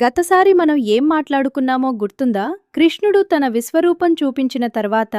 గతసారి మనం ఏం మాట్లాడుకున్నామో గుర్తుందా? కృష్ణుడు తన విశ్వరూపం చూపించిన తర్వాత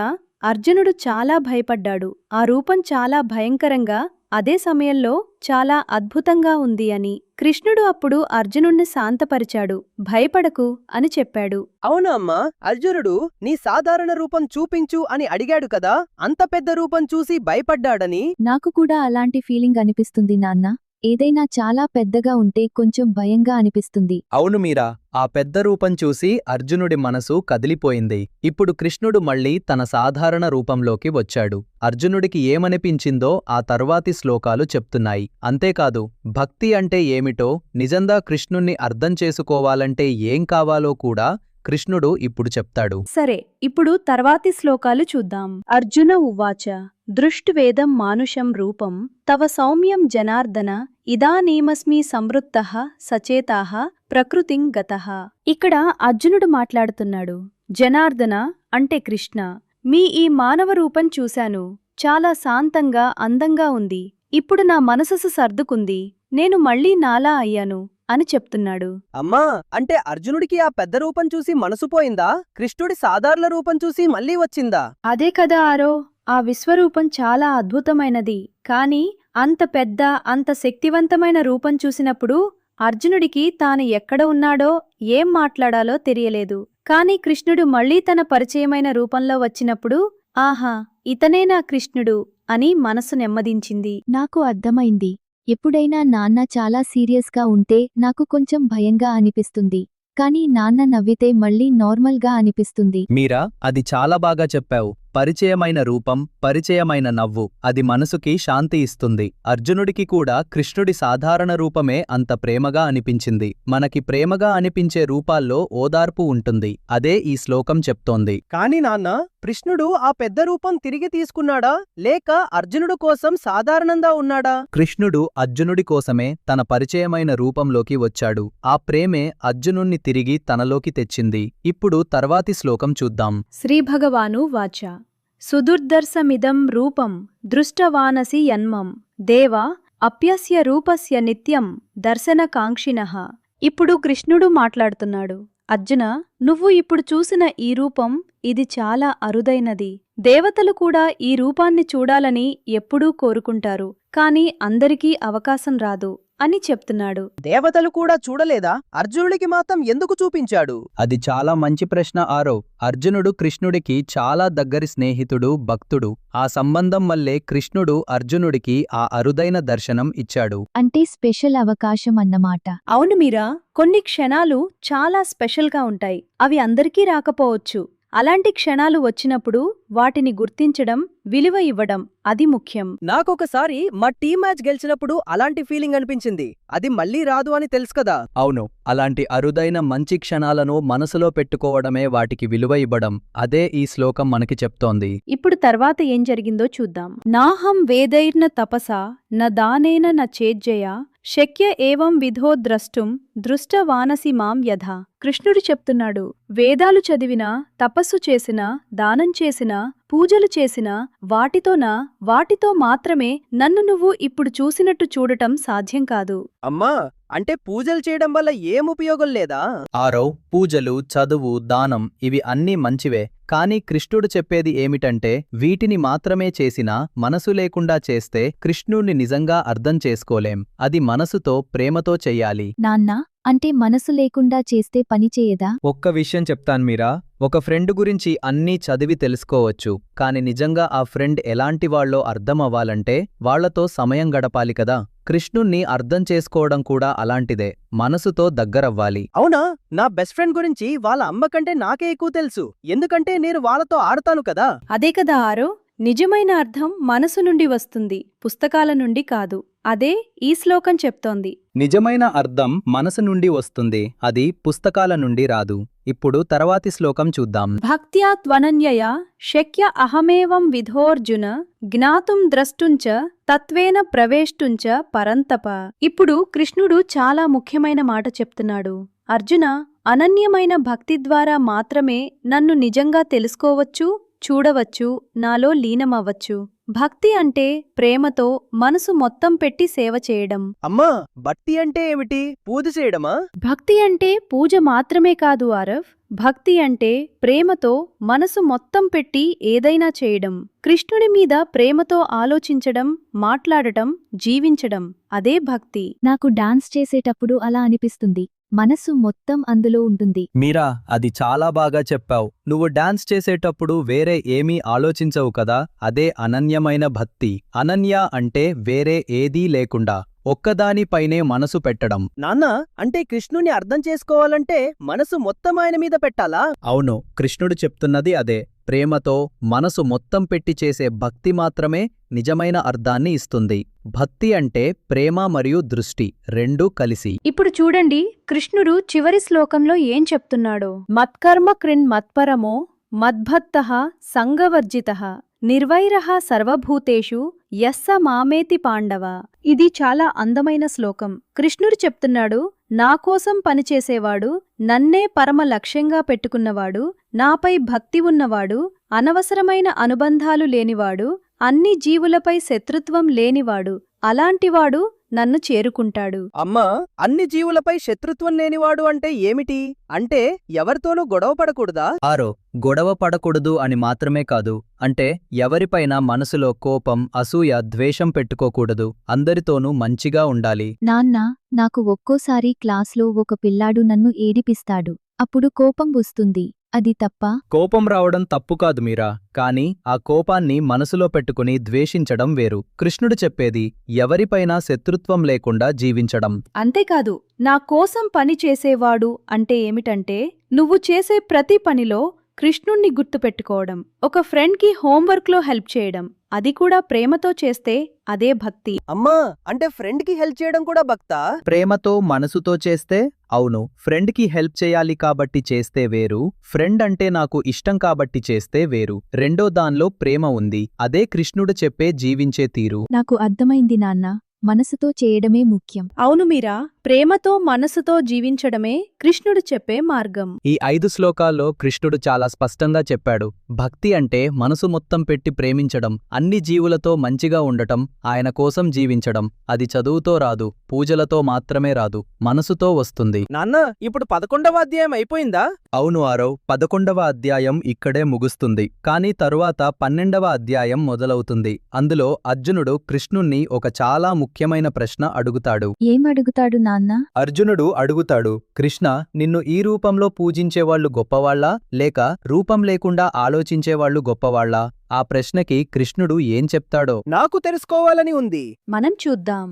అర్జునుడు చాలా భయపడ్డాడు. ఆ రూపం చాలా భయంకరంగా, అదే సమయంలో చాలా అద్భుతంగా ఉంది అని. కృష్ణుడు అప్పుడు అర్జునుణ్ణి శాంతపరిచాడు. భయపడకు అని చెప్పాడు. అవునా అమ్మా, అర్జునుడు నీ సాధారణ రూపం చూపించు అని అడిగాడు కదా, అంత పెద్ద రూపం చూసి భయపడ్డాడని. నాకు కూడా అలాంటి ఫీలింగ్ అనిపిస్తుంది నాన్న. ఏదైనా చాలా పెద్దగా ఉంటే కొంచెం భయంగా అనిపిస్తుంది. అవును మీరా, ఆ పెద్ద రూపం చూసి అర్జునుడి మనసు కదిలిపోయింది. ఇప్పుడు కృష్ణుడు మళ్ళీ తన సాధారణ రూపంలోకి వచ్చాడు. అర్జునుడికి ఏమనిపించిందో ఆ తర్వాతి శ్లోకాలు చెప్తున్నాయి. అంతేకాదు, భక్తి అంటే ఏమిటో, నిజంగా కృష్ణుణ్ణి అర్థం చేసుకోవాలంటే ఏం కావాలో కూడా కృష్ణుడు ఇప్పుడు చెప్తాడు. సరే, ఇప్పుడు తర్వాతి శ్లోకాలు చూద్దాం. అర్జున ఉవాచ దృష్ట్వేదం మానుషం రూపం తవ సౌమ్యం జనార్దన ఇదానీమస్మి సంవృత్తః సచేతాః ప్రకృతిం గతః. ఇక్కడ అర్జునుడు మాట్లాడుతున్నాడు. జనార్దన అంటే కృష్ణ, మీ ఈ మానవ రూపం చూశాను. చాలా శాంతంగా అందంగా ఉంది. ఇప్పుడు నా మనసు సర్దుకుంది. నేను మళ్ళీ నాలా అయ్యాను అని చెప్తున్నాడు. అమ్మా, అంటే అర్జునుడికి ఆ పెద్ద రూపం చూసి మనసు పోయిందా? కృష్ణుడి సాధారణ రూపం చూసి మళ్ళీ వచ్చిందా? అదే కదా ఆరో, ఆ విశ్వరూపం చాలా అద్భుతమైనది. కాని అంత పెద్ద, అంత శక్తివంతమైన రూపం చూసినప్పుడు అర్జునుడికి తాను ఎక్కడ ఉన్నాడో, ఏం మాట్లాడాలో తెలియలేదు. కాని కృష్ణుడు మళ్లీ తన పరిచయమైన రూపంలో వచ్చినప్పుడు, ఆహా, ఇతనేనా కృష్ణుడు అని మనసు నెమ్మదించింది. నాకు అర్థమైంది. ఎప్పుడైనా నాన్న చాలా సీరియస్గా ఉంటే నాకు కొంచెం భయంగా అనిపిస్తుంది. కానీ నాన్న నవ్వితే మళ్ళీ నార్మల్గా అనిపిస్తుంది. మీరా, అది చాలా బాగా చెప్పావు. పరిచయమైన రూపం, పరిచయమైన నవ్వు, అది మనసుకి శాంతి ఇస్తుంది. అర్జునుడికి కూడా కృష్ణుడి సాధారణ రూపమే అంత ప్రేమగా అనిపించింది. మనకి ప్రేమగా అనిపించే రూపాల్లో ఓదార్పు ఉంటుంది. అదే ఈ శ్లోకం చెప్తోంది. కాని నాన్న, కృష్ణుడు ఆ పెద్ద రూపం తిరిగి తీసుకున్నాడా, లేక అర్జునుడు కోసం సాధారణంగా ఉన్నాడా? కృష్ణుడు అర్జునుడి కోసమే తన పరిచయమైన రూపంలోకి వచ్చాడు. ఆ ప్రేమే అర్జునుణ్ణి తిరిగి తనలోకి తెచ్చింది. ఇప్పుడు తర్వాతి శ్లోకం చూద్దాం. శ్రీభగవాను వాచ సుదుర్దర్శమిదం రూపం దృష్టవానసి యన్మం దేవా అప్యస్య రూపస్య నిత్యం దర్శనకాంక్షిణః. ఇప్పుడు కృష్ణుడు మాట్లాడుతున్నాడు. అర్జున, నువ్వు ఇప్పుడు చూసిన ఈ రూపం, ఇది చాలా అరుదైనది. దేవతలు కూడా ఈ రూపాన్ని చూడాలని ఎప్పుడూ కోరుకుంటారు. కాని అందరికీ అవకాశం రాదు అని చెప్తున్నాడు. దేవతలు కూడా చూడలేదా? అర్జునుడికి మాత్రం ఎందుకు చూపించాడు? అది చాలా మంచి ప్రశ్న ఆరో. అర్జునుడు కృష్ణుడికి చాలా దగ్గరి స్నేహితుడు, భక్తుడు. ఆ సంబంధం వల్లే కృష్ణుడు అర్జునుడికి ఆ అరుదైన దర్శనం ఇచ్చాడు. అంటే స్పెషల్ అవకాశం అన్నమాట. అవును మీరా, కొన్ని క్షణాలు చాలా స్పెషల్గా ఉంటాయి. అవి అందరికీ రాకపోవచ్చు. అలాంటి క్షణాలు వచ్చినప్పుడు వాటిని గుర్తించడం, విలువ ఇవ్వడం, అది ముఖ్యం. నాకొకసారి మా టీం మ్యాచ్ గెలిచినప్పుడు అలాంటి ఫీలింగ్ అనిపించింది. అది మళ్ళీ రాదు అని తెలుసు కదా. అవును, అలాంటి అరుదైన మంచి క్షణాలను మనసులో పెట్టుకోవడమే వాటికి విలువ ఇవ్వడం. అదే ఈ శ్లోకం మనకి చెప్తోంది. ఇప్పుడు తర్వాత ఏం జరిగిందో చూద్దాం. నాహం వేదైర్న తపసా న దానేన న చేజ్జయ శక్య ఏవం విధో ద్రష్టుం దృష్టవానసి మాం యథా. కృష్ణుడు చెప్తున్నాడు, వేదాలు చదివినా, తపస్సు చేసినా, దానం చేసినా, పూజలు చేసినా, వాటితో మాత్రమే నన్ను నువ్వు ఇప్పుడు చూసినట్టు చూడటం సాధ్యం కాదు. అమ్మా, అంటే పూజలు చేయడం వల్ల ఏం ఉపయోగం లేదా? ఆరో, పూజలు, చదువు, దానం ఇవి అన్నీ మంచివే. కానీ కృష్ణుడు చెప్పేది ఏమిటంటే, వీటిని మాత్రమే చేసినా మనసు లేకుండా చేస్తే కృష్ణుణ్ణి నిజంగా అర్థం చేసుకోలేం. అది మనసుతో, ప్రేమతో చెయ్యాలి. నాన్నా, అంటే మనసు లేకుండా చేస్తే పని చేయదా? ఒక్క విషయం చెప్తాను మీరా, ఒక ఫ్రెండ్ గురించి అన్నీ చదివి తెలుసుకోవచ్చు. కాని నిజంగా ఆ ఫ్రెండ్ ఎలాంటివాళ్ళో అర్థం అవ్వాలంటే వాళ్లతో సమయం గడపాలి కదా. కృష్ణుణ్ణి అర్థం చేసుకోవడం కూడా అలాంటిదే, మనసుతో దగ్గరవ్వాలి. అవునా? నా బెస్ట్ ఫ్రెండ్ గురించి వాళ్ళ అమ్మ కంటే నాకే ఎక్కువ తెలుసు. ఎందుకంటే నేను వాళ్ళతో ఆడతాను కదా. అదే కదా ఆరో, నిజమైన అర్థం మనసు నుండి వస్తుంది, పుస్తకాల నుండి కాదు. అదే ఈ శ్లోకం చెప్తోంది. నిజమైన అర్థం మనసు నుండి వస్తుంది, అది పుస్తకాల నుండి రాదు. ఇప్పుడు తర్వాతి శ్లోకం చూద్దాం. భక్త్యా త్వనన్యయా శక్య అహమేవం విధోర్జున జ్ఞాతుం ద్రష్టుంచ తత్వేన ప్రవేష్టుంచ పరంతప. ఇప్పుడు కృష్ణుడు చాలా ముఖ్యమైన మాట చెప్తున్నాడు. అర్జున, అనన్యమైన భక్తి ద్వారా మాత్రమే నన్ను నిజంగా తెలుసుకోవచ్చు, చూడవచ్చు, నాలో లీనమవ్వచ్చు. భక్తి అంటే ప్రేమతో మనసు మొత్తం పెట్టి సేవ చేయడం. అమ్మా, భక్తి అంటే ఏమిటి? పూజ చేయడమా? భక్తి అంటే పూజ మాత్రమే కాదు ఆరవ్. భక్తి అంటే ప్రేమతో మనసు మొత్తం పెట్టి ఏదైనా చేయడం. కృష్ణుడి మీద ప్రేమతో ఆలోచించడం, మాట్లాడటం, జీవించడం. అదే భక్తి. నాకు డాన్స్ చేసేటప్పుడు అలా అనిపిస్తుంది. మనసు మొత్తం అందులో ఉంటుంది. మీరా, అది చాలా బాగా చెప్పావు. నువ్వు డాన్స్ చేసేటప్పుడు వేరే ఏమీ ఆలోచించవు కదా, అదే అనన్యమైన భక్తి. అనన్య అంటే వేరే ఏదీ లేకుండా ఒక్కదానిపైనే మనసు పెట్టడం. నాన్న, అంటే కృష్ణుని అర్థం చేసుకోవాలంటే మనసు మొత్తం ఆయన మీద పెట్టాలా? అవును, కృష్ణుడు చెప్తున్నది అదే. ప్రేమతో మనసు మొత్తం పెట్టి చేసే భక్తి మాత్రమే నిజమైన అర్థాన్ని ఇస్తుంది. భక్తి అంటే ప్రేమ మరియు దృష్టి రెండూ కలిసి. ఇప్పుడు చూడండి, కృష్ణుడు చివరి శ్లోకంలో ఏం చెప్తున్నాడో. మత్కర్మ కృన్ మత్పరమో మద్భక్తః సంగవర్జితః నిర్వైరః సర్వభూతేషు యస్స మామేతి పాండవ. ఇది చాలా అందమైన శ్లోకం. కృష్ణుడు చెప్తున్నాడు, నా కోసం పనిచేసేవాడు, నన్నే పరమ లక్ష్యంగా పెట్టుకున్నవాడు, నాపై భక్తి ఉన్నవాడు, అనవసరమైన అనుబంధాలు లేనివాడు, అన్ని జీవులపై శత్రుత్వం లేనివాడు, అలాంటివాడు నన్ను చేరుకుంటాడు. అమ్మా, అన్ని జీవులపై శత్రుత్వం లేనివాడు అంటే ఏమిటి? అంటే ఎవరితోనూ గొడవ పడకూడదా? ఆరో, గొడవ పడకూడదు అని మాత్రమే కాదు. అంటే ఎవరిపైనా మనసులో కోపం, అసూయ, ద్వేషం పెట్టుకోకూడదు. అందరితోనూ మంచిగా ఉండాలి. నాన్న, నాకు ఒక్కోసారి క్లాస్లో ఒక పిల్లాడు నన్ను ఏడిపిస్తాడు. అప్పుడు కోపం వస్తుంది. అది తప్ప? కోపం రావడం తప్పు కాదు మీరా, కాని ఆ కోపాన్ని మనసులో పెట్టుకుని ద్వేషించడం వేరు. కృష్ణుడు చెప్పేది ఎవరిపైనా శత్రుత్వం లేకుండా జీవించడం. అంతేకాదు, నా కోసం పని చేసేవాడు అంటే ఏమిటంటే, నువ్వు చేసే ప్రతి పనిలో కృష్ణుణ్ణి గుర్తుపెట్టుకోవడం. ఒక ఫ్రెండ్కి హోంవర్క్లో హెల్ప్ చేయడం, అది కూడా ప్రేమతో చేస్తే అదే భక్తి. అమ్మా, అంటే ఫ్రెండ్కి హెల్ప్ చేయడం కూడా భక్తా? ప్రేమతో మనసుతో చేస్తే? అవును, ఫ్రెండ్కి హెల్ప్ చేయాలి కాబట్టి చేస్తే వేరు, ఫ్రెండ్ అంటే నాకు ఇష్టం కాబట్టి చేస్తే వేరు. రెండో దానిలో ప్రేమ ఉంది. అదే కృష్ణుడు చెప్పే జీవించే తీరు. నాకు అర్థమైంది నాన్న, మనసుతో చేయడమే ముఖ్యం. అవును మీరా, ప్రేమతో మనసుతో జీవించడమే కృష్ణుడు చెప్పే మార్గం. ఈ 5 శ్లోకాల్లో కృష్ణుడు చాలా స్పష్టంగా చెప్పాడు. భక్తి అంటే మనసు మొత్తం పెట్టి ప్రేమించడం, అన్ని జీవులతో మంచిగా ఉండటం, ఆయన కోసం జీవించడం. అది చదువుతో రాదు, పూజలతో మాత్రమే రాదు, మనసుతో వస్తుంది. నాన్న, ఇప్పుడు 11వ అధ్యాయం అయిపోయిందా? అవును ఆరవ్, 11వ అధ్యాయం ఇక్కడే ముగుస్తుంది. కాని తరువాత 12వ అధ్యాయం మొదలవుతుంది. అందులో అర్జునుడు కృష్ణుణ్ణి ఒక చాలా ముఖ్యమైన ప్రశ్న అడుగుతాడు. ఏమడుగుతాడు నాన్న? అర్జునుడు అడుగుతాడు, కృష్ణ, నిన్ను ఈ రూపంలో పూజించేవాళ్లు గొప్పవాళ్లా, లేక రూపం లేకుండా ఆలోచించేవాళ్లు గొప్పవాళ్లా? ఆ ప్రశ్నకి కృష్ణుడు ఏం చెప్తాడో నాకు తెలుసుకోవాలని ఉంది. మనం చూద్దాం.